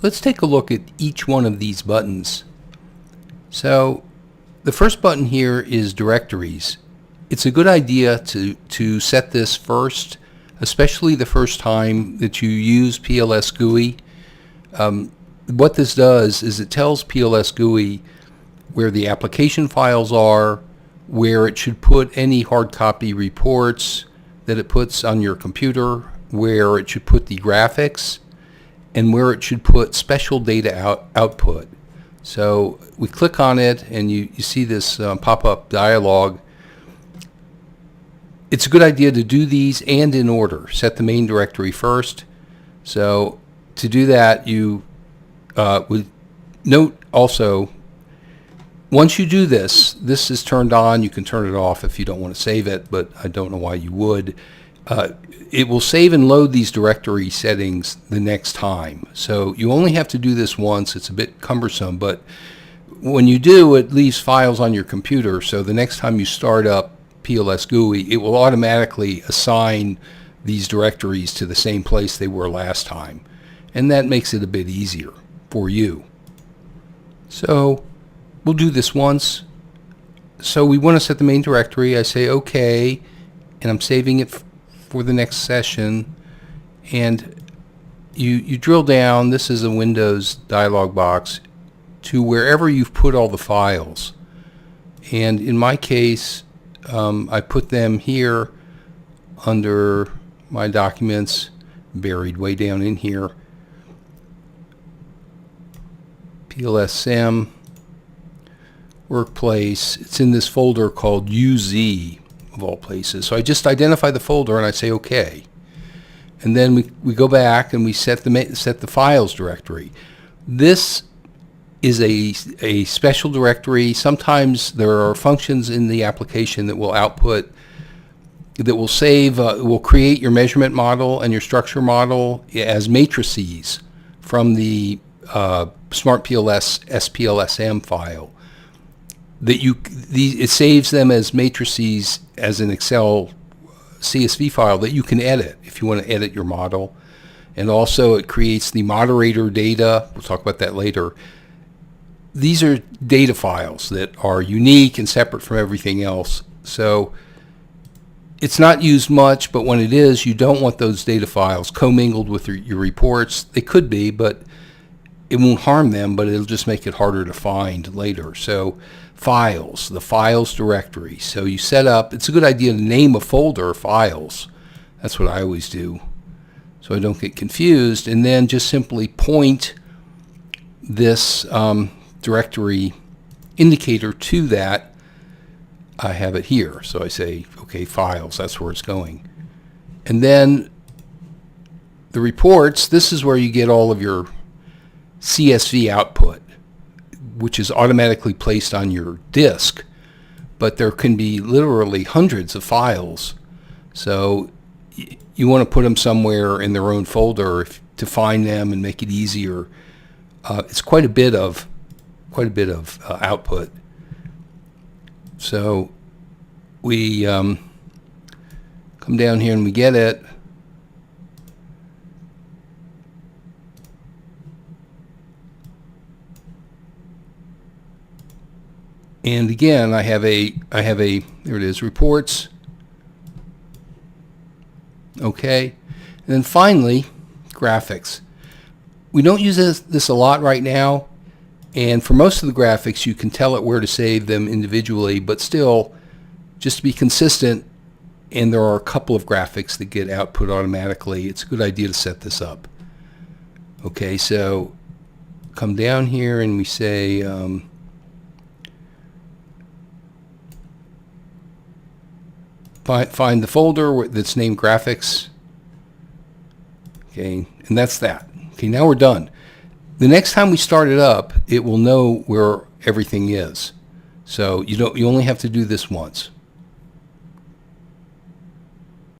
let's take a look at each one of these buttons. So the first button here is Directories. It's a good idea to set this first, especially the first time that you use PLS-GUI. What this does is it tells PLS-GUI where the application files are, where it should put any hard copy reports that it puts on your computer, where it should put the graphics, and where it should put special data output. So we click on it and you see this pop-up dialog. It's a good idea to do these and in order. Set the main directory first. So to do that, you would note also, once you do this, this is turned on. You can turn it off if you don't want to save it, but I don't know why you would. It will save and load these directory settings the next time. So you only have to do this once. It's a bit cumbersome, but when you do, it leaves files on your computer. So the next time you start up PLS-GUI, it will automatically assign these directories to the same place they were last time. And that makes it a bit easier for you. So we'll do this once. So we want to set the main directory. I say OK, and I'm saving it for the next session. And you drill down, this is a Windows dialog box, to wherever you've put all the files. And in my case, I put them here under my documents, buried way down in here. PLS-SIM, workplace, it's in this folder called UZ of all places. So I just identify the folder and I say OK. And then we go back and we set the files directory. This is a special directory. Sometimes there are functions in the application that will output, that will save, will create your measurement model and your structure model as matrices from the Smart PLS SPLSM file. It saves them as matrices as an Excel CSV file that you can edit if you want to edit your model. And also it creates the moderator data. We'll talk about that later. These are data files that are unique and separate from everything else. So it's not used much, but when it is, you don't want those data files commingled with your reports. They could be, but it won't harm them, but it'll just make it harder to find later. So files, the files directory. So you set up, it's a good idea to name a folder files. That's what I always do, so I don't get confused. And then just simply point this directory indicator to that. I have it here, so I say okay, files, that's where it's going. And then the reports, this is where you get all of your CSV output, which is automatically placed on your disk, but there can be literally hundreds of files, so you want to put them somewhere in their own folder to find them and make it easier. It's quite a bit of output. So we come down here and we get it. And again, I have a there it is, reports. Okay, and then finally, graphics. We don't use this a lot right now, and for most of the graphics, you can tell it where to save them individually, but still, just to be consistent, and there are a couple of graphics that get output automatically, it's a good idea to set this up. Okay, so come down here and we say find the folder that's named graphics. Okay, and that's that. Okay, now we're done. The next time we start it up, it will know where everything is. So you only have to do this once.